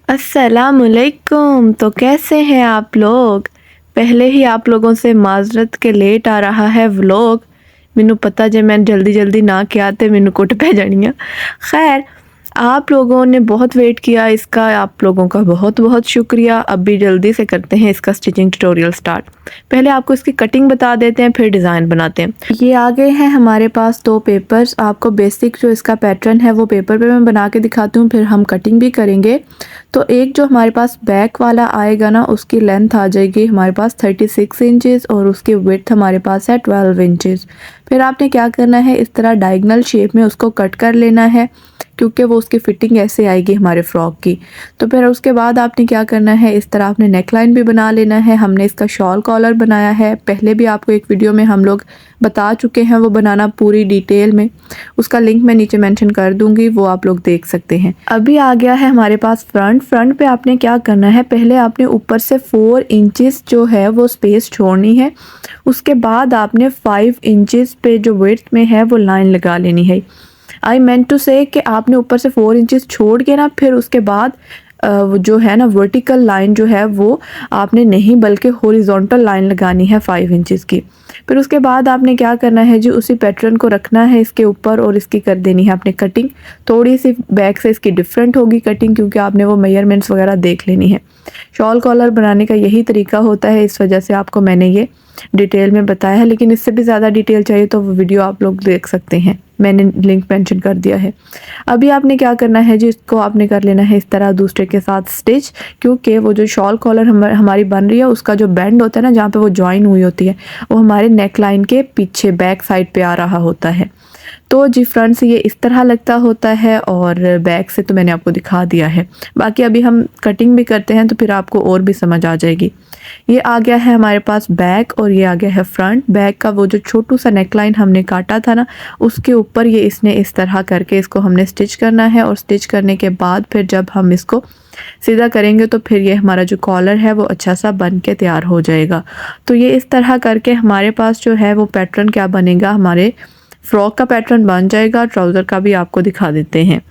अस्सलामुअलैकुम। तो कैसे हैं आप लोग? पहले ही आप लोगों से माज़रत के लेट आ रहा है व्लॉग। मैनू पता जे मैं जल्दी ना किया तो मैनू कुट पै जानी। खैर, आप लोगों ने बहुत वेट किया इसका, आप लोगों का बहुत बहुत शुक्रिया। अभी जल्दी से करते हैं इसका स्टिचिंग ट्यूटोरियल स्टार्ट। पहले आपको इसकी कटिंग बता देते हैं, फिर डिज़ाइन बनाते हैं। ये आ गए हैं हमारे पास 2 पेपर्स। आपको बेसिक जो इसका पैटर्न है वो पेपर पे मैं बना के दिखाती हूँ, फिर हम कटिंग भी करेंगे। तो एक जो हमारे पास बैक वाला आएगा ना, उसकी लेंथ आ जाएगी हमारे पास 36 इंचेस और उसकी विड्थ हमारे पास है 12 इंचेस। फिर आपने क्या करना है, इस तरह डायगोनल शेप में उसको कट कर लेना है, क्योंकि वो उसकी फ़िटिंग ऐसे आएगी हमारे फ्रॉक की। तो फिर उसके बाद आपने क्या करना है, इस तरह आपने नेक लाइन भी बना लेना है। हमने इसका शॉल कॉलर बनाया है, पहले भी आपको एक वीडियो में हम लोग बता चुके हैं वो बनाना पूरी डिटेल में। उसका लिंक मैं नीचे मेंशन कर दूंगी, वो आप लोग देख सकते हैं। अभी आ गया है हमारे पास फ्रंट पे आपने क्या करना है, पहले आपने ऊपर से 4 इंचेस जो है वो स्पेस छोड़नी है। उसके बाद आपने 5 इंचेस पे जो विड्थ में है वो लाइन लगा लेनी है। आई मेंट टू से कि आपने ऊपर से 4 इंचेस छोड़ के ना, फिर उसके बाद वो जो है ना वर्टिकल लाइन जो है वो आपने नहीं बल्कि हॉरिजॉन्टल लाइन लगानी है 5 इंचेस की। फिर उसके बाद आपने क्या करना है जी, उसी पैटर्न को रखना है इसके ऊपर और इसकी कर देनी है आपने कटिंग। थोड़ी सी बैक से इसकी डिफरेंट होगी कटिंग, क्योंकि आपने वो मेजरमेंट्स वगैरह देख लेनी है। शॉल कॉलर बनाने का यही तरीका होता है, इस वजह से आपको मैंने ये डिटेल में बताया है। लेकिन इससे भी ज़्यादा डिटेल चाहिए तो वो वीडियो आप लोग देख सकते हैं, मैंने लिंक मेंशन कर दिया है। अभी आपने क्या करना है जी, इसको आपने कर लेना है इस तरह दूसरे के साथ स्टिच, क्योंकि वो जो शॉल कॉलर हमारी बन रही है उसका जो बैंड होता है ना, जहाँ पे वो जॉइन हुई होती है, वो हमारे नेक लाइन के पीछे बैक साइड पे आ रहा होता है। तो जी फ्रंट से ये इस तरह लगता होता है और बैक से तो मैंने आपको दिखा दिया है। बाकी अभी हम कटिंग भी करते हैं तो फिर आपको और भी समझ आ जाएगी। ये आ गया है हमारे पास बैक और ये आ गया है फ्रंट। बैक का वो जो छोटू सा नेक लाइन हमने काटा था ना, उसके ऊपर ये इसने इस तरह करके इसको हमने स्टिच करना है। और स्टिच करने के बाद फिर जब हम इसको सीधा करेंगे तो फिर ये हमारा जो कॉलर है वो अच्छा सा बन के तैयार हो जाएगा। तो ये इस तरह करके हमारे पास जो है वो पैटर्न क्या बनेगा, हमारे फ्रॉक का पैटर्न बन जाएगा। ट्राउज़र का भी आपको दिखा देते हैं।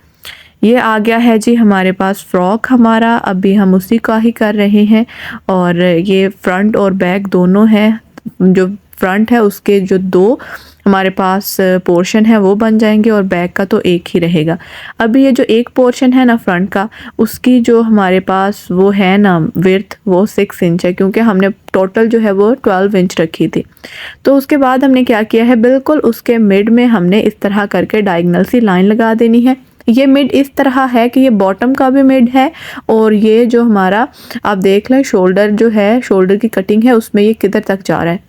ये आ गया है जी हमारे पास फ्रॉक हमारा, अभी हम उसी का ही कर रहे हैं। और ये फ्रंट और बैक दोनों हैं। जो फ्रंट है उसके जो 2 हमारे पास पोर्शन है वो बन जाएंगे और बैक का तो एक ही रहेगा। अभी ये जो एक पोर्शन है ना फ्रंट का, उसकी जो हमारे पास वो है ना विड्थ, वो 6 इंच है, क्योंकि हमने टोटल जो है वो 12 इंच रखी थी। तो उसके बाद हमने क्या किया है, बिल्कुल उसके मिड में हमने इस तरह करके डायगोनल सी लाइन लगा देनी है। ये मिड इस तरह है कि ये बॉटम का भी मिड है और ये जो हमारा आप देख लें शोल्डर जो है, शोल्डर की कटिंग है उसमें ये किधर तक जा रहा है।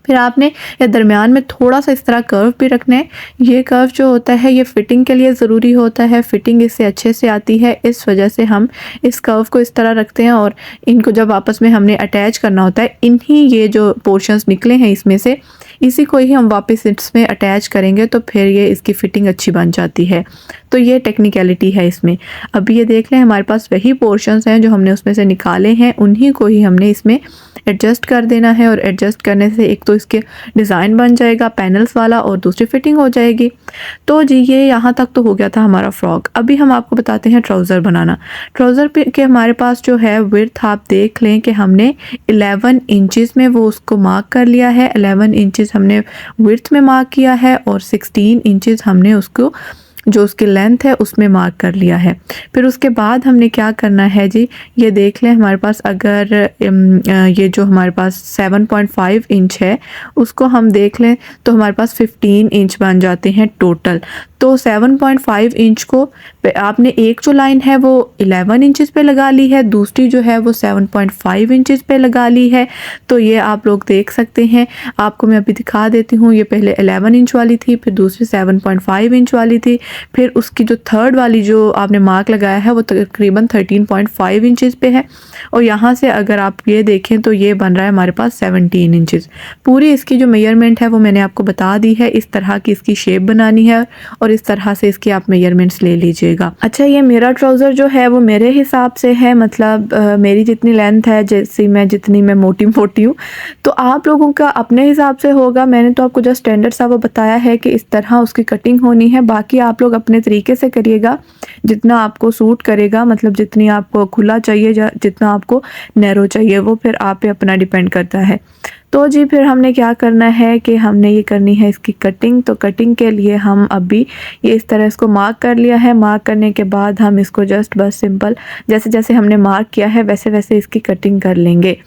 फिर आपने ये दरमियान में थोड़ा सा इस तरह कर्व भी रखना है। ये कर्व जो होता है ये फिटिंग के लिए ज़रूरी होता है, फिटिंग इससे अच्छे से आती है, इस वजह से हम इस कर्व को इस तरह रखते हैं। और इनको जब आपस में हमने अटैच करना होता है, इन्हीं ये जो पोर्शंस निकले हैं इसमें से इसी को ही हम वापस इसमें अटैच करेंगे तो फिर ये इसकी फ़िटिंग अच्छी बन जाती है। तो ये टेक्निकलिटी है इसमें। अभी ये देख लें हमारे पास वही पोर्शंस हैं जो हमने उसमें से निकाले हैं, उन्हीं को ही हमने इसमें एडजस्ट कर देना है। और एडजस्ट करने से एक तो इसके डिज़ाइन बन जाएगा पैनल्स वाला और दूसरी फिटिंग हो जाएगी। तो जी ये यहाँ तक तो हो गया था हमारा फ्रॉक। अभी हम आपको बताते हैं ट्राउज़र बनाना। ट्राउज़र पे के हमारे पास जो है विड्थ आप देख लें कि हमने 11 इंचेस में वो उसको मार्क कर लिया है। 11 इंचेस हमने विड्थ में मार्क किया है और 16 इंचेस हमने उसको जो उसकी लेंथ है उसमें मार्क कर लिया है। फिर उसके बाद हमने क्या करना है जी, ये देख लें हमारे पास अगर ये जो हमारे पास 7.5 इंच है उसको हम देख लें तो हमारे पास 15 इंच बन जाते हैं टोटल। तो 7.5 इंच को आपने एक जो लाइन है वो 11 इंचेस पे लगा ली है, दूसरी जो है वो 7.5 इंचेस पे लगा ली है। तो ये आप लोग देख सकते हैं, आपको मैं अभी दिखा देती हूँ। ये पहले 11 इंच वाली थी, फिर दूसरी 7.5 इंच वाली थी, फिर उसकी जो थर्ड वाली जो आपने मार्क लगाया है वो तकरीबन 13.5 इंचेस पे है। और यहाँ से अगर आप ये देखें तो ये बन रहा है हमारे पास 17 इंचेस। पूरी इसकी जो मेजरमेंट है वो मैंने आपको बता दी है, इस तरह की इसकी शेप बनानी है और इस तरह से इसकी आप मेजरमेंट्स ले लीजिएगा। अच्छा, ये मेरा ट्राउज़र जो है वो मेरे हिसाब से है, मतलब मेरी जितनी लेंथ है, जैसी मैं जितनी मैं मोटी हूँ, तो आप लोगों का अपने हिसाब से होगा। मैंने तो आपको जस्ट स्टैंडर्ड सा वो बताया है कि इस तरह उसकी कटिंग होनी है। बाकी आप लोग अपने तरीके से करिएगा, जितना आपको सूट करेगा, मतलब जितनी आपको खुला चाहिए जितना आपको नैरो चाहिए, वो फिर आप पे अपना डिपेंड करता है। तो जी फिर हमने क्या करना है कि हमने ये करनी है इसकी कटिंग। तो कटिंग के लिए हम अभी ये इस तरह इसको मार्क कर लिया है। मार्क करने के बाद हम इसको जस्ट बस सिंपल जैसे जैसे हमने मार्क किया है वैसे वैसे इसकी कटिंग कर लेंगे।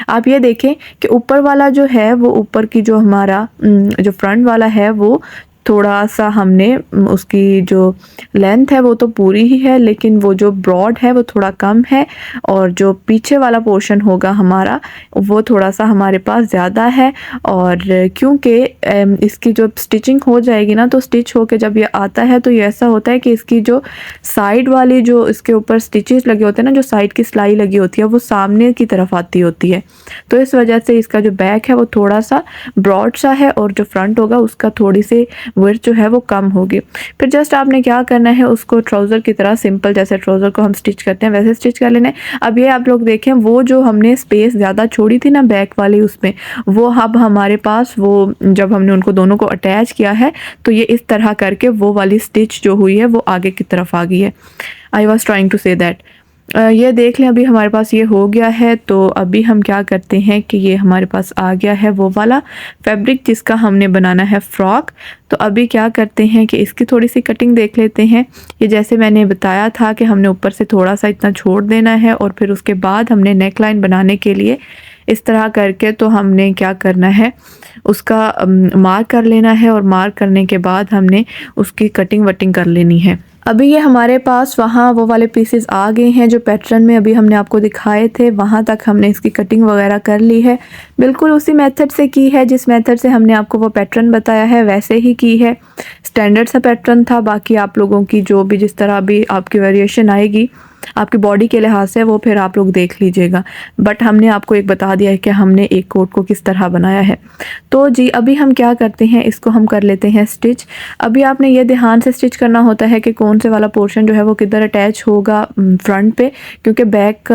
आप ये देखें कि ऊपर वाला जो है वो ऊपर की जो हमारा जो फ्रंट वाला है वो थोड़ा सा हमने उसकी जो लेंथ है वो तो पूरी ही है, लेकिन वो जो ब्रॉड है वो थोड़ा कम है, और जो पीछे वाला पोर्शन होगा हमारा वो थोड़ा सा हमारे पास ज़्यादा है। और क्योंकि इसकी जो स्टिचिंग हो जाएगी ना, तो स्टिच होके जब ये आता है तो ये ऐसा होता है कि इसकी जो साइड वाली जो इसके ऊपर स्टिचेस लगे होते हैं ना, जो साइड की सिलाई लगी होती है वो सामने की तरफ आती होती है। तो इस वजह से इसका जो बैक है वो थोड़ा सा ब्रॉड सा है, और जो फ्रंट होगा उसका थोड़ी सी विड्थ जो है वो कम होगी। फिर जस्ट आपने क्या करना है, उसको ट्राउज़र की तरह सिंपल जैसे ट्राउज़र को हम स्टिच करते हैं वैसे स्टिच कर लेना है। अब ये आप लोग देखें, वो जो हमने स्पेस ज़्यादा छोड़ी थी ना बैक वाली, उसमें वो अब हमारे पास वो जब हमने उनको दोनों को अटैच किया है तो ये इस तरह करके वो वाली स्टिच जो हुई है वो आगे की तरफ आ गई है। I was trying to say that. ये देख लें, अभी हमारे पास ये हो गया है। तो अभी हम क्या करते हैं कि ये हमारे पास आ गया है वो वाला फैब्रिक जिसका हमने बनाना है फ़्रॉक। तो अभी क्या करते हैं कि इसकी थोड़ी सी कटिंग देख लेते हैं। ये जैसे मैंने बताया था कि हमने ऊपर से थोड़ा सा इतना छोड़ देना है, और फिर उसके बाद हमने नेक लाइन बनाने के लिए इस तरह करके तो हमने क्या करना है, उसका मार्क कर लेना है, और मार्क करने के बाद हमने उसकी कटिंग वटिंग कर लेनी है। अभी ये हमारे पास वहाँ वो वाले पीसेस आ गए हैं जो पैटर्न में अभी हमने आपको दिखाए थे, वहाँ तक हमने इसकी कटिंग वगैरह कर ली है। बिल्कुल उसी मेथड से की है जिस मेथड से हमने आपको वो पैटर्न बताया है, वैसे ही की है। स्टैंडर्ड सा पैटर्न था। बाकी आप लोगों की जो भी जिस तरह भी आपकी वेरिएशन आएगी आपकी बॉडी के लिहाज से वो फिर आप लोग देख लीजिएगा, बट हमने आपको एक बता दिया है कि हमने एक कोट को किस तरह बनाया है। तो जी अभी हम क्या करते हैं, इसको हम कर लेते हैं स्टिच। अभी आपने ये ध्यान से स्टिच करना होता है कि कौन से वाला पोर्शन जो है वो किधर अटैच होगा फ्रंट पे, क्योंकि बैक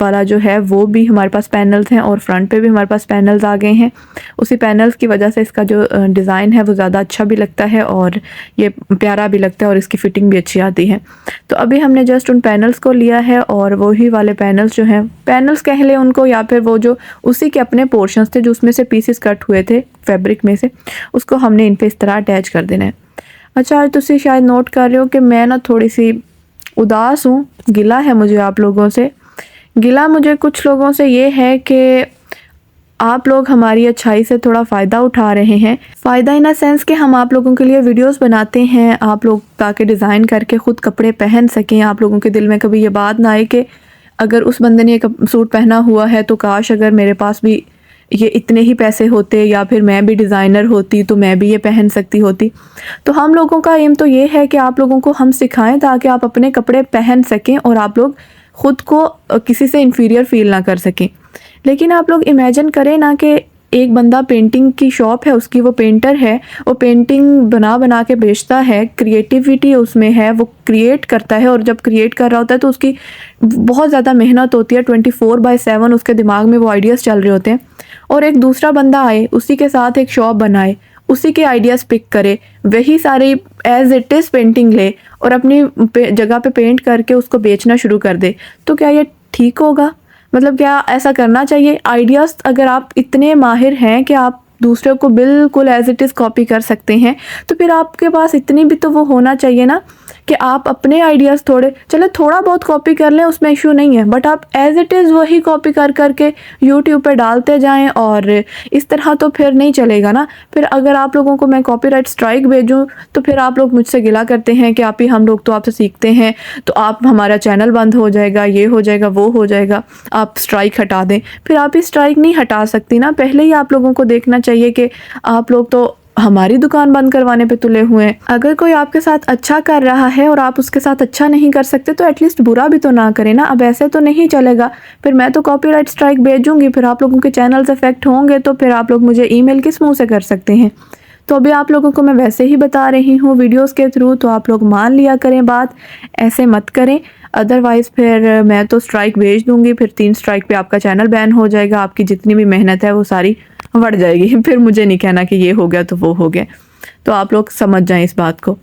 वाला जो है वो भी हमारे पास पैनल्स हैं और फ्रंट पे भी हमारे पास पैनल्स आ गए हैं। उसी पैनल्स की वजह से इसका जो डिज़ाइन है वो ज़्यादा अच्छा भी लगता है और ये प्यारा भी लगता है और इसकी फ़िटिंग भी अच्छी आती है। तो अभी हमने जस्ट उन पैनल्स को लिया है, और वही वाले पैनल्स जो हैं, पैनल्स कह लें उनको, या फिर वो जो उसी के अपने पोर्शंस थे जो उसमें से पीसेस कट हुए थे फैब्रिक में से, उसको हमने इन पे इस तरह अटैच कर देना है। अच्छा, आज तुसी शायद नोट कर रहे हो कि मैं ना थोड़ी सी उदास हूँ, गिला है मुझे आप लोगों से। गिला मुझे कुछ लोगों से ये है कि आप लोग हमारी अच्छाई से थोड़ा फ़ायदा उठा रहे हैं। फ़ायदा इन अ सेंस कि हम आप लोगों के लिए वीडियोस बनाते हैं, आप लोग ताकि डिज़ाइन करके ख़ुद कपड़े पहन सकें। आप लोगों के दिल में कभी ये बात ना आए कि अगर उस बंदे ने एक सूट पहना हुआ है तो काश अगर मेरे पास भी ये इतने ही पैसे होते, या फिर मैं भी डिज़ाइनर होती तो मैं भी ये पहन सकती होती। तो हम लोगों का एम तो ये है कि आप लोगों को हम सिखाएं ताकि आप अपने कपड़े पहन सकें और आप लोग ख़ुद को किसी से इन्फीरियर फील ना कर सकें। लेकिन आप लोग इमेजिन करें ना कि एक बंदा पेंटिंग की शॉप है उसकी, वो पेंटर है, वो पेंटिंग बना बना के बेचता है, क्रिएटिविटी उसमें है, वो क्रिएट करता है, और जब क्रिएट कर रहा होता है तो उसकी बहुत ज़्यादा मेहनत होती है, 24/7 उसके दिमाग में वो आइडियाज़ चल रहे होते हैं। और एक दूसरा बंदा आए, उसी के साथ एक शॉप बनाए, उसी के आइडियाज़ पिक करे, वही सारी एज इट इज़ पेंटिंग ले और अपनी जगह पे पेंट करके उसको बेचना शुरू कर दे, तो क्या ये ठीक होगा? मतलब क्या ऐसा करना चाहिए? आइडियाज़ अगर आप इतने माहिर हैं कि आप दूसरे को बिल्कुल एज इट इज़ कॉपी कर सकते हैं, तो फिर आपके पास इतनी भी तो वो होना चाहिए ना कि आप अपने आइडियाज़ चलो थोड़ा बहुत कॉपी कर लें, उसमें इशू नहीं है, बट आप एज इट इज़ वही कॉपी कर करके यूट्यूब पे डालते जाएं, और इस तरह तो फिर नहीं चलेगा ना। फिर अगर आप लोगों को मैं कॉपीराइट स्ट्राइक भेजूं तो फिर आप लोग मुझसे गिला करते हैं कि आप ही हम लोग तो आपसे सीखते हैं, तो आप हमारा चैनल बंद हो जाएगा, ये हो जाएगा, वो हो जाएगा, आप स्ट्राइक हटा दें। फिर आप ही स्ट्राइक नहीं हटा सकती ना, पहले ही आप लोगों को देखना चाहिए कि आप लोग तो हमारी दुकान बंद करवाने पे तुले हुए हैं। अगर कोई आपके साथ अच्छा कर रहा है और आप उसके साथ अच्छा नहीं कर सकते तो एटलीस्ट बुरा भी तो ना करें ना। अब ऐसे तो नहीं चलेगा, फिर मैं तो कॉपीराइट स्ट्राइक भेजूंगी, फिर आप लोगों के चैनल्स अफेक्ट होंगे, तो फिर आप लोग मुझे ईमेल किस मुंह से कर सकते हैं। तो अभी आप लोगों को मैं वैसे ही बता रही हूँ वीडियोस के थ्रू, तो आप लोग मान लिया करें बात, ऐसे मत करें, अदरवाइज़ फिर मैं तो स्ट्राइक भेज दूँगी, फिर 3 स्ट्राइक पे आपका चैनल बैन हो जाएगा, आपकी जितनी भी मेहनत है वो सारी बढ़ जाएगी। फिर मुझे नहीं कहना कि ये हो गया तो वो हो गया। तो आप लोग समझ जाएं इस बात को।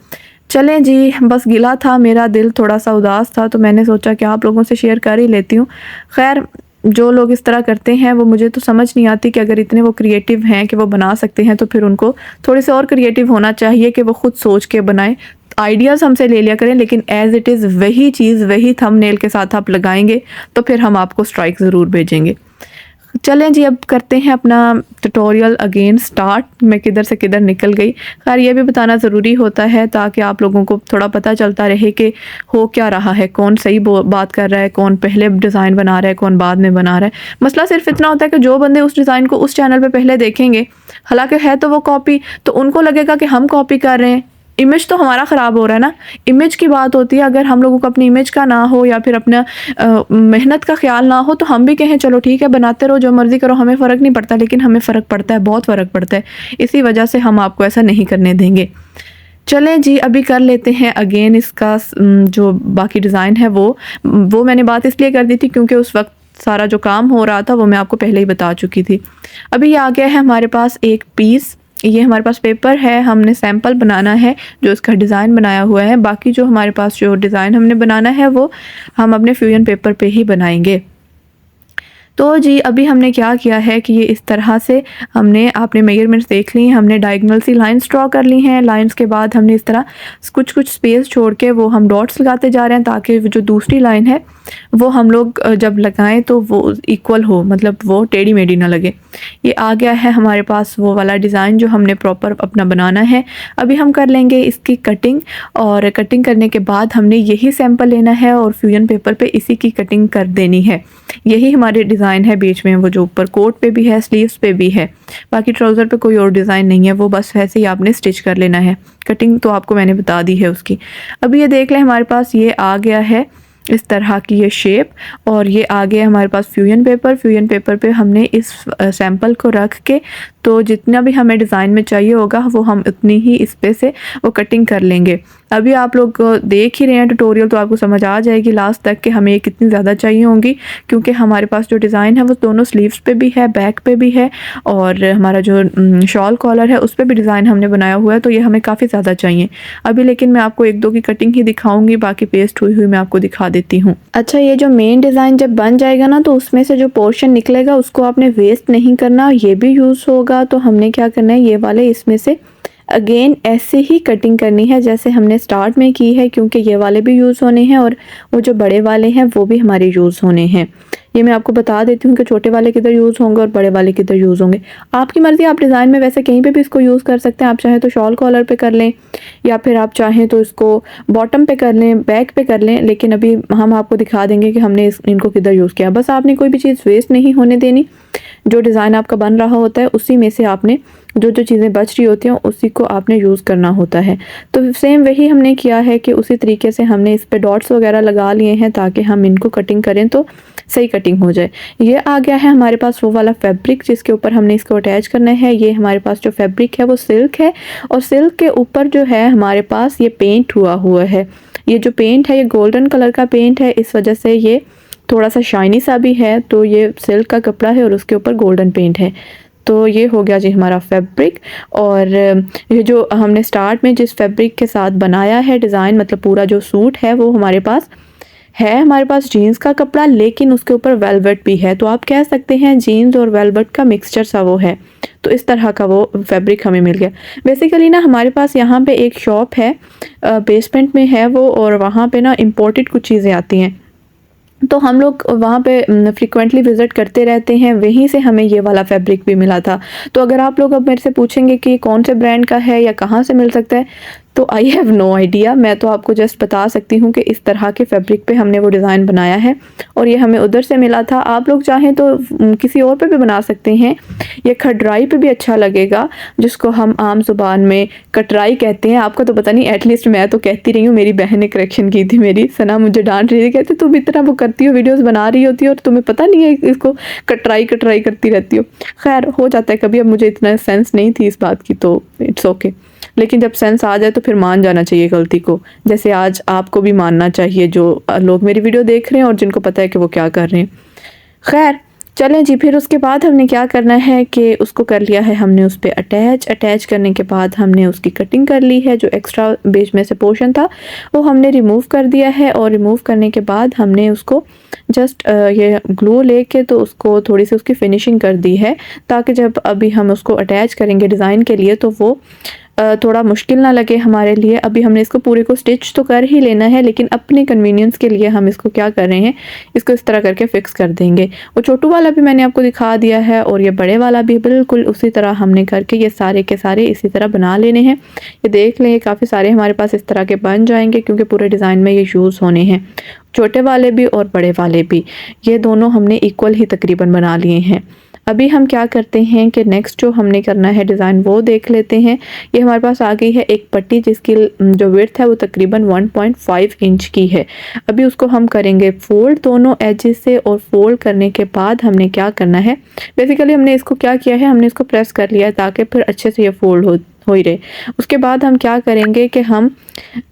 चलें जी, बस गिला था, मेरा दिल थोड़ा सा उदास था, तो मैंने सोचा कि आप लोगों से शेयर कर ही लेती हूँ। खैर, जो लोग इस तरह करते हैं वो मुझे तो समझ नहीं आती कि अगर इतने वो क्रिएटिव हैं कि वो बना सकते हैं, तो फिर उनको थोड़े से और क्रिएटिव होना चाहिए कि वो खुद सोच के बनाएं। आइडियाज़ हमसे ले लिया करें, लेकिन एज़ इट इज़ वही चीज़ वही थंबनेल के साथ आप लगाएंगे तो फिर हम आपको स्ट्राइक ज़रूर भेजेंगे। चलें जी, अब करते हैं अपना ट्यूटोरियल अगेन स्टार्ट। मैं किधर से किधर निकल गई। खैर, ये भी बताना ज़रूरी होता है ताकि आप लोगों को थोड़ा पता चलता रहे कि हो क्या रहा है, कौन सही बात कर रहा है, कौन पहले डिज़ाइन बना रहा है, कौन बाद में बना रहा है। मसला सिर्फ इतना होता है कि जो बंदे उस डिज़ाइन को उस चैनल पे पहले देखेंगे, हालांकि है तो वो कॉपी, तो उनको लगेगा कि हम कॉपी कर रहे हैं। इमेज तो हमारा ख़राब हो रहा है ना। इमेज की बात होती है, अगर हम लोगों को अपनी इमेज का ना हो या फिर अपना मेहनत का ख्याल ना हो, तो हम भी कहें चलो ठीक है बनाते रहो, जो मर्ज़ी करो, हमें फ़र्क नहीं पड़ता। लेकिन हमें फ़र्क पड़ता है, बहुत फ़र्क पड़ता है। इसी वजह से हम आपको ऐसा नहीं करने देंगे। चलें जी, अभी कर लेते हैं अगेन इसका जो बाकी डिज़ाइन है वो मैंने बात इसलिए कर दी थी क्योंकि उस वक्त सारा जो काम हो रहा था वो मैं आपको पहले ही बता चुकी थी। अभी ये आ गया है हमारे पास एक पीस। ये हमारे पास पेपर है, हमने सैंपल बनाना है जो इसका डिज़ाइन बनाया हुआ है। बाकी जो हमारे पास जो डिज़ाइन हमने बनाना है वो हम अपने फ्यूजन पेपर पे ही बनाएंगे। तो जी, अभी हमने क्या किया है कि ये इस तरह से हमने आपने मेजरमेंट्स देख ली हैं, हमने डायगोनल सी लाइंस ड्रॉ कर ली हैं। लाइंस के बाद हमने इस तरह कुछ कुछ स्पेस छोड़ के वो हम डॉट्स लगाते जा रहे हैं ताकि जो दूसरी लाइन है वो हम लोग जब लगाएं तो वो इक्वल हो, मतलब वो टेढ़ी मेढ़ी ना लगे। ये आ गया है हमारे पास वो वाला डिज़ाइन जो हमने प्रॉपर अपना बनाना है। अभी हम कर लेंगे इसकी कटिंग, और कटिंग करने के बाद हमने यही सैंपल लेना है और फ्यूजन पेपर पे इसी की कटिंग कर देनी है। यही हमारे डिज़ाइन है बीच में, वो जो ऊपर कोट पे भी है, स्लीव्स पे भी है। बाकी ट्राउज़र पे कोई और डिज़ाइन नहीं है, वो बस वैसे ही आपने स्टिच कर लेना है। कटिंग तो आपको मैंने बता दी है उसकी। अभी ये देख लें, हमारे पास ये आ गया है इस तरह की ये शेप, और ये आ गया हमारे पास फ्यूजन पेपर। फ्यूजन पेपर पे हमने इस सैंपल को रख के तो जितना भी हमें डिज़ाइन में चाहिए होगा वो हम उतनी ही इस पे से वो कटिंग कर लेंगे। अभी आप लोग देख ही रहे हैं ट्यूटोरियल, तो आपको समझ आ जाएगी लास्ट तक कि हमें ये कितनी ज़्यादा चाहिए होंगी, क्योंकि हमारे पास जो डिज़ाइन है वो दोनों स्लीव्स पे भी है, बैक पे भी है, और हमारा जो शॉल कॉलर है उस पर भी डिज़ाइन हमने बनाया हुआ है, तो ये हमें काफ़ी ज़्यादा चाहिए। अभी लेकिन मैं आपको एक दो की कटिंग ही दिखाऊंगी, बाकी पेस्ट हुई मैं आपको दिखा देती हूँ। अच्छा, ये जो मेन डिज़ाइन जब बन जाएगा ना, तो उसमें से जो पोर्शन निकलेगा उसको आपने वेस्ट नहीं करना, ये भी यूज़ होगा। तो हमने क्या करना है, ये वाले इसमें से अगेन ऐसे ही कटिंग करनी है जैसे हमने स्टार्ट में की है, क्योंकि ये वाले भी यूज़ होने हैं और वो जो बड़े वाले हैं वो भी हमारे यूज़ होने हैं। ये मैं आपको बता देती हूँ कि छोटे वाले किधर यूज़ होंगे और बड़े वाले किधर यूज़ होंगे। आपकी मर्ज़ी, आप डिज़ाइन में वैसे कहीं पे भी इसको यूज़ कर सकते हैं। आप चाहें तो शॉल कॉलर पे कर लें, या फिर आप चाहें तो इसको बॉटम पे कर लें, बैक पे कर लें, लेकिन अभी हम आपको दिखा देंगे कि हमने इनको किधर यूज़ किया। बस आपने कोई भी चीज़ वेस्ट नहीं होने देनी। जो डिज़ाइन आपका बन रहा होता है उसी में से आपने जो जो चीज़ें बच रही होती हैं उसी को आपने यूज़ करना होता है। तो सेम वही हमने किया है कि उसी तरीके से हमने इस पे डॉट्स वगैरह लगा लिए हैं ताकि हम इनको कटिंग करें तो सही कटिंग हो जाए। ये आ गया है हमारे पास वो वाला फैब्रिक जिसके ऊपर हमने इसको अटैच करना है। ये हमारे पास जो फैब्रिक है वो सिल्क है, और सिल्क के ऊपर जो है हमारे पास ये पेंट हुआ है। ये जो पेंट है ये गोल्डन कलर का पेंट है, इस वजह से ये थोड़ा सा शाइनी सा भी है। तो ये सिल्क का कपड़ा है और उसके ऊपर गोल्डन पेंट है। तो ये हो गया जी हमारा फैब्रिक। और ये जो हमने स्टार्ट में जिस फैब्रिक के साथ बनाया है डिज़ाइन, मतलब पूरा जो सूट है वो हमारे पास जीन्स का कपड़ा, लेकिन उसके ऊपर वेलवेट भी है। तो आप कह सकते हैं जीन्स और वेलवेट का मिक्सचर सा वो है। तो इस तरह का वो फैब्रिक हमें मिल गया। बेसिकली ना हमारे पास यहाँ पे एक शॉप है, बेसमेंट में है वो, और वहाँ पे ना इम्पोर्टेड कुछ चीज़ें आती हैं, तो हम लोग वहाँ पे फ्रिक्वेंटली विज़िट करते रहते हैं। वहीं से हमें ये वाला फैब्रिक भी मिला था। तो अगर आप लोग अब मेरे से पूछेंगे कि कौन से ब्रांड का है या कहाँ से मिल सकता है, तो आई हैव नो आइडिया। मैं तो आपको जस्ट बता सकती हूँ कि इस तरह के फैब्रिक पे हमने वो डिज़ाइन बनाया है और ये हमें उधर से मिला था। आप लोग चाहें तो किसी और पे भी बना सकते हैं। ये खडराई पे भी अच्छा लगेगा, जिसको हम आम ज़ुबान में कटराई कहते हैं। आपको तो पता नहीं, एटलीस्ट मैं तो कहती रही हूँ। मेरी बहन ने करेक्शन की थी, मेरी सना मुझे डांट रही थी, कहती तुम इतना वो करती हो, वीडियोज़ बना रही होती हो और तुम्हें पता नहीं है इसको कटराई कटराई करती रहती हो। खैर, हो जाता है कभी। अब मुझे इतना सेंस नहीं थी इस बात की, तो इट्स ओके। लेकिन जब सेंस आ जाए तो फिर मान जाना चाहिए गलती को, जैसे आज आपको भी मानना चाहिए जो लोग मेरी वीडियो देख रहे हैं और जिनको पता है कि वो क्या कर रहे हैं। खैर, चलें जी, फिर उसके बाद हमने क्या करना है कि उसको कर लिया है हमने उस पे अटैच करने के बाद हमने उसकी कटिंग कर ली है। जो एक्स्ट्रा बीच में से पोर्शन था वो हमने रिमूव कर दिया है, और रिमूव करने के बाद हमने उसको जस्ट ये ग्लू लेके तो उसको थोड़ी सी उसकी फिनिशिंग कर दी है, ताकि जब अभी हम उसको अटैच करेंगे डिज़ाइन के लिए तो वो थोड़ा मुश्किल ना लगे हमारे लिए। अभी हमने इसको पूरे को स्टिच तो कर ही लेना है, लेकिन अपने कन्वीनियंस के लिए हम इसको क्या कर रहे हैं, इसको इस तरह करके फ़िक्स कर देंगे। वो छोटू वाला भी मैंने आपको दिखा दिया है, और ये बड़े वाला भी बिल्कुल उसी तरह हमने करके ये सारे के सारे इसी तरह बना लेने हैं। ये देख लें, काफ़ी सारे हमारे पास इस तरह के बन जाएंगे, क्योंकि पूरे डिज़ाइन में ये यूज़ होने हैं, छोटे वाले भी और बड़े वाले भी। ये दोनों हमने इक्वल ही तकरीबन बना लिए हैं। अभी हम क्या करते हैं कि नेक्स्ट जो हमने करना है डिज़ाइन वो देख लेते हैं। ये हमारे पास आ गई है एक पट्टी, जिसकी जो विड्थ है वो तकरीबन 1.5 इंच की है। अभी उसको हम करेंगे फोल्ड दोनों एजेस से, और फोल्ड करने के बाद हमने क्या करना है, बेसिकली हमने इसको क्या किया है, हमने इसको प्रेस कर लिया है ताकि फिर अच्छे से ये फोल्ड हो ही रहे। उसके बाद हम क्या करेंगे कि हम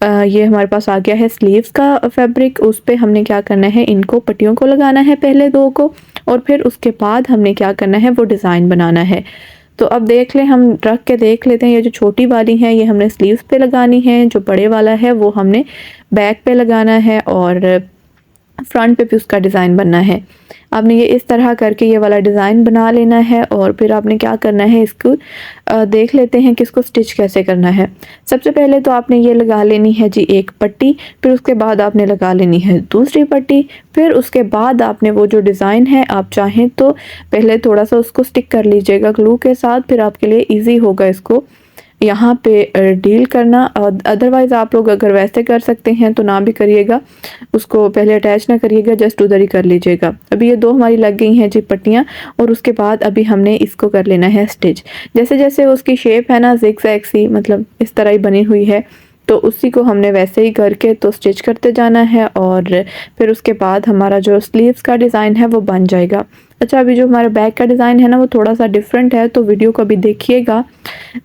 ये हमारे पास आ गया है स्लीव्स का फैब्रिक, उस पे हमने क्या करना है, इनको पट्टियों को लगाना है पहले दो को, और फिर उसके बाद हमने क्या करना है, वो डिज़ाइन बनाना है। तो अब देख लें, हम रख के देख लेते हैं। ये जो छोटी वाली है ये हमने स्लीव्स पे लगानी है, जो बड़े वाला है वो हमने बैक पे लगाना है, और फ्रंट पे भी उसका डिज़ाइन बनना है। आपने ये इस तरह करके ये वाला डिज़ाइन बना लेना है, और फिर आपने क्या करना है, इसको देख लेते हैं कि इसको स्टिच कैसे करना है। सबसे पहले तो आपने ये लगा लेनी है जी एक पट्टी, फिर उसके बाद आपने लगा लेनी है दूसरी पट्टी, फिर उसके बाद आपने वो जो डिज़ाइन है, आप चाहें तो पहले थोड़ा सा उसको स्टिक कर लीजिएगा ग्लू के साथ, फिर आपके लिए ईजी होगा इसको यहाँ पे डील करना। अदरवाइज़ आप लोग अगर वैसे कर सकते हैं तो ना भी करिएगा, उसको पहले अटैच ना करिएगा, जस्ट उधर ही कर लीजिएगा। अभी ये दो हमारी लग गई हैं जी पट्टियाँ, और उसके बाद अभी हमने इसको कर लेना है स्टिच। जैसे जैसे उसकी शेप है ना ज़िगज़ैग सी, मतलब इस तरह ही बनी हुई है, तो उसी को हमने वैसे ही करके तो स्टिच करते जाना है, और फिर उसके बाद हमारा जो स्लीव्स का डिज़ाइन है वो बन जाएगा। अच्छा, अभी जो हमारा बैक का डिज़ाइन है ना वो थोड़ा सा डिफरेंट है, तो वीडियो को अभी देखिएगा।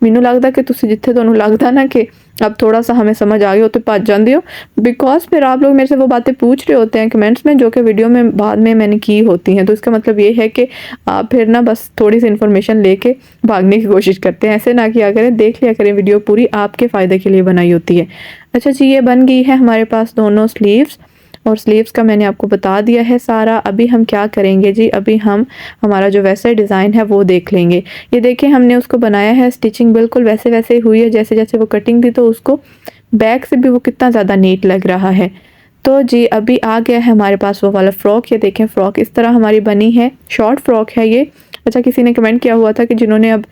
मैनू लगता कि तुसी जिथे तुहानू लगता ना कि अब थोड़ा सा हमें समझ आ गया, तो भज जाते हो, बिकॉज फिर आप लोग मेरे से वो बातें पूछ रहे होते हैं कमेंट्स में, जो कि वीडियो में बाद में मैंने की होती हैं। तो इसका मतलब ये है कि आप फिर ना बस थोड़ी सी इन्फॉर्मेशन लेके भागने की कोशिश करते हैं। ऐसे ना किया करें, देख लिया करें, वीडियो पूरी आपके फ़ायदे के लिए बनाई होती है। अच्छा जी, ये बन गई है हमारे पास दोनों स्लीव्स, और स्लीव्स का मैंने आपको बता दिया है सारा। अभी हम क्या करेंगे जी, अभी हम हमारा जो वैसे डिज़ाइन है वो देख लेंगे। ये देखिए, हमने उसको बनाया है, स्टिचिंग बिल्कुल वैसे वैसे ही हुई है जैसे जैसे वो कटिंग थी, तो उसको बैक से भी वो कितना ज़्यादा नीट लग रहा है। तो जी अभी आ गया है हमारे पास वो वाला फ़्रॉक। ये देखें, फ़्रॉक इस तरह हमारी बनी है, शॉर्ट फ़्रॉक है ये। अच्छा, किसी ने कमेंट किया हुआ था कि जिन्होंने अब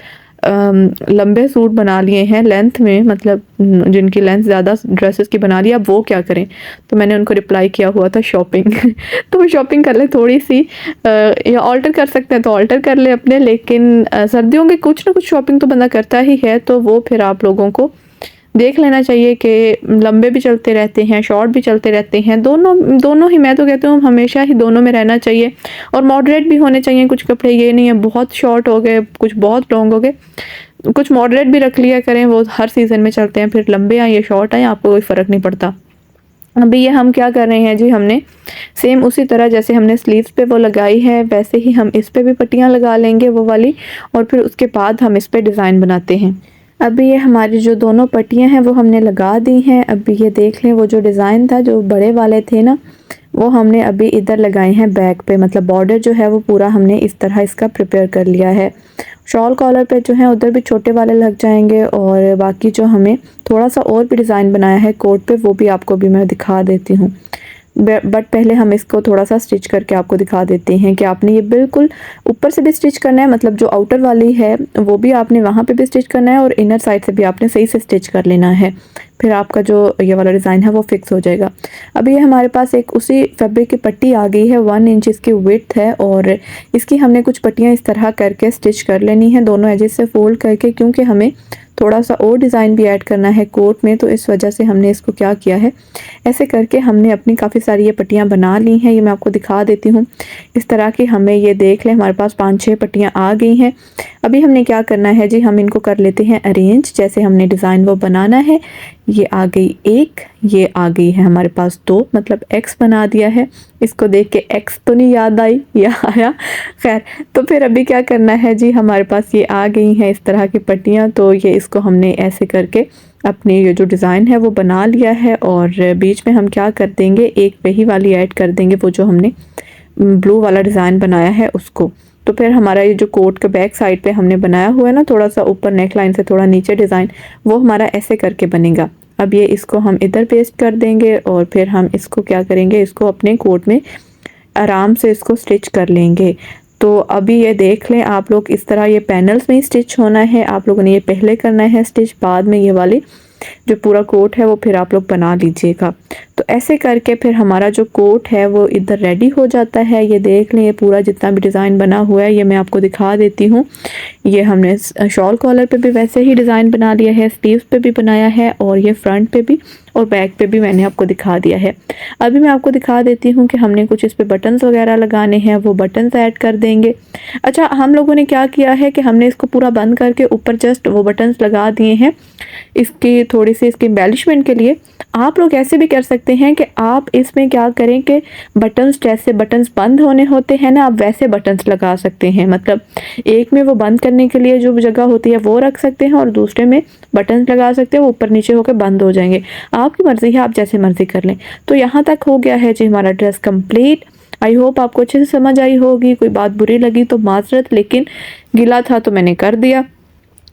लंबे सूट बना लिए हैं लेंथ में, मतलब जिनकी लेंथ ज़्यादा ड्रेसेस की बना ली, अब वो क्या करें। तो मैंने उनको रिप्लाई किया हुआ था शॉपिंग तो वो शॉपिंग कर ले थोड़ी सी, या ऑल्टर कर सकते हैं तो ऑल्टर कर ले अपने, लेकिन सर्दियों के कुछ ना कुछ शॉपिंग तो बंदा करता ही है। तो वो फिर आप लोगों को देख लेना चाहिए कि लंबे भी चलते रहते हैं, शॉर्ट भी चलते रहते हैं, दोनों ही। मैं तो कहती हूँ हमेशा ही दोनों में रहना चाहिए, और मॉडरेट भी होने चाहिए कुछ कपड़े। ये नहीं है बहुत शॉर्ट हो गए, कुछ बहुत लॉन्ग हो गए, कुछ मॉडरेट भी रख लिया करें, वो हर सीज़न में चलते हैं। फिर लंबे आए या शॉर्ट आए, आपको कोई फ़र्क नहीं पड़ता। अभी ये हम क्या कर रहे हैं जी, हमने सेम उसी तरह जैसे हमने स्लीव्स पे वो लगाई है, वैसे ही हम इस पे भी पट्टियाँ लगा लेंगे वो वाली, और फिर उसके बाद हम इस पे डिज़ाइन बनाते हैं। अभी ये हमारी जो दोनों पट्टियाँ हैं वो हमने लगा दी हैं। अभी ये देख लें, वो जो डिज़ाइन था जो बड़े वाले थे ना, वो हमने अभी इधर लगाए हैं बैक पे, मतलब बॉर्डर जो है वो पूरा हमने इस तरह इसका प्रिपेयर कर लिया है। शॉल कॉलर पे जो है उधर भी छोटे वाले लग जाएंगे, और बाकी जो हमें थोड़ा सा और भी डिज़ाइन बनाया है कोट पे, वो भी आपको भी मैं दिखा देती हूँ। बट पहले हम इसको थोड़ा सा स्टिच करके आपको दिखा देते हैं कि आपने ये बिल्कुल ऊपर से भी स्टिच करना है, मतलब जो आउटर वाली है वो भी आपने वहाँ पे भी स्टिच करना है, और इनर साइड से भी आपने सही से स्टिच कर लेना है। फिर आपका जो ये वाला डिज़ाइन है वो फिक्स हो जाएगा। अभी ये हमारे पास एक उसी फैब्रिक की पट्टी आ गई है, 1 इंच इसकी विड्थ है, और इसकी हमने कुछ पट्टियाँ इस तरह करके स्टिच कर लेनी है दोनों एजेस से फोल्ड करके, क्योंकि हमें थोड़ा सा और डिज़ाइन भी ऐड करना है कोट में। तो इस वजह से हमने इसको क्या किया है, ऐसे करके हमने अपनी काफ़ी सारी ये पट्टियाँ बना ली हैं। ये मैं आपको दिखा देती हूँ इस तरह की। हमें ये देख लें, हमारे पास 5-6 पट्टियाँ आ गई हैं। अभी हमने क्या करना है जी, हम इनको कर लेते हैं अरेंज, जैसे हमने डिज़ाइन वो बनाना है। ये आ गई एक, ये आ गई है हमारे पास 2, मतलब x बना दिया है। इसको देख के x तो नहीं याद आई, ये आया। खैर, तो फिर अभी क्या करना है जी, हमारे पास ये आ गई हैं इस तरह की पट्टियाँ। तो ये इसको हमने ऐसे करके अपनी ये जो डिज़ाइन है वो बना लिया है। और बीच में हम क्या कर देंगे, एक वही वाली ऐड कर देंगे, वो जो हमने ब्लू वाला डिज़ाइन बनाया है उसको। तो फिर हमारा ये जो कोट के बैक साइड पे हमने बनाया हुआ है ना, थोड़ा सा ऊपर नेक लाइन से थोड़ा नीचे डिज़ाइन, वो हमारा ऐसे करके बनेगा। अब ये इसको हम इधर पेस्ट कर देंगे और फिर हम इसको क्या करेंगे, इसको अपने कोट में आराम से इसको स्टिच कर लेंगे। तो अभी ये देख लें आप लोग, इस तरह ये पैनल्स में ही स्टिच होना है। आप लोगों ने ये पहले करना है स्टिच, बाद में ये वाली जो पूरा कोट है वो फिर आप लोग बना लीजिएगा। तो ऐसे करके फिर हमारा जो कोट है वो इधर रेडी हो जाता है। ये देख लें, ये पूरा जितना भी डिज़ाइन बना हुआ है ये मैं आपको दिखा देती हूँ। ये हमने शॉल कॉलर पे भी वैसे ही डिज़ाइन बना लिया है, स्लीव्स पे भी बनाया है, और ये फ्रंट पे भी और बैक पे भी मैंने आपको दिखा दिया है। अभी मैं आपको दिखा देती हूँ कि हमने कुछ इस पे बटन्स वगैरह लगाने हैं, वो बटन्स ऐड कर देंगे। अच्छा, हम लोगों ने क्या किया है कि हमने इसको पूरा बंद करके ऊपर जस्ट वो बटन्स लगा दिए हैं, इसकी थोड़ी सी इसकी एम्बेलिशमेंट के लिए। आप लोग ऐसे भी कर सकते हैं कि आप इसमें क्या करें कि बटन्स, जैसे बटन्स बंद होने होते हैं ना, आप वैसे बटन्स लगा सकते हैं। मतलब एक में वो बंद करने के लिए जो जगह होती है वो रख सकते हैं और दूसरे में बटन्स लगा सकते हैं, वो ऊपर नीचे होकर बंद हो जाएंगे। आपकी मर्ज़ी है, आप जैसे मर्ज़ी कर लें। तो यहाँ तक हो गया है जी हमारा ड्रेस कंप्लीट। आई होप आपको अच्छे से समझ आई होगी। कोई बात बुरी लगी तो माजरत, लेकिन गिला था तो मैंने कर दिया।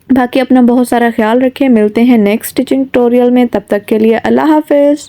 बाकी अपना बहुत सारा ख्याल रखें, मिलते हैं नेक्स्ट स्टिचिंग ट्यूटोरियल में। तब तक के लिए अल्लाह हाफिज़।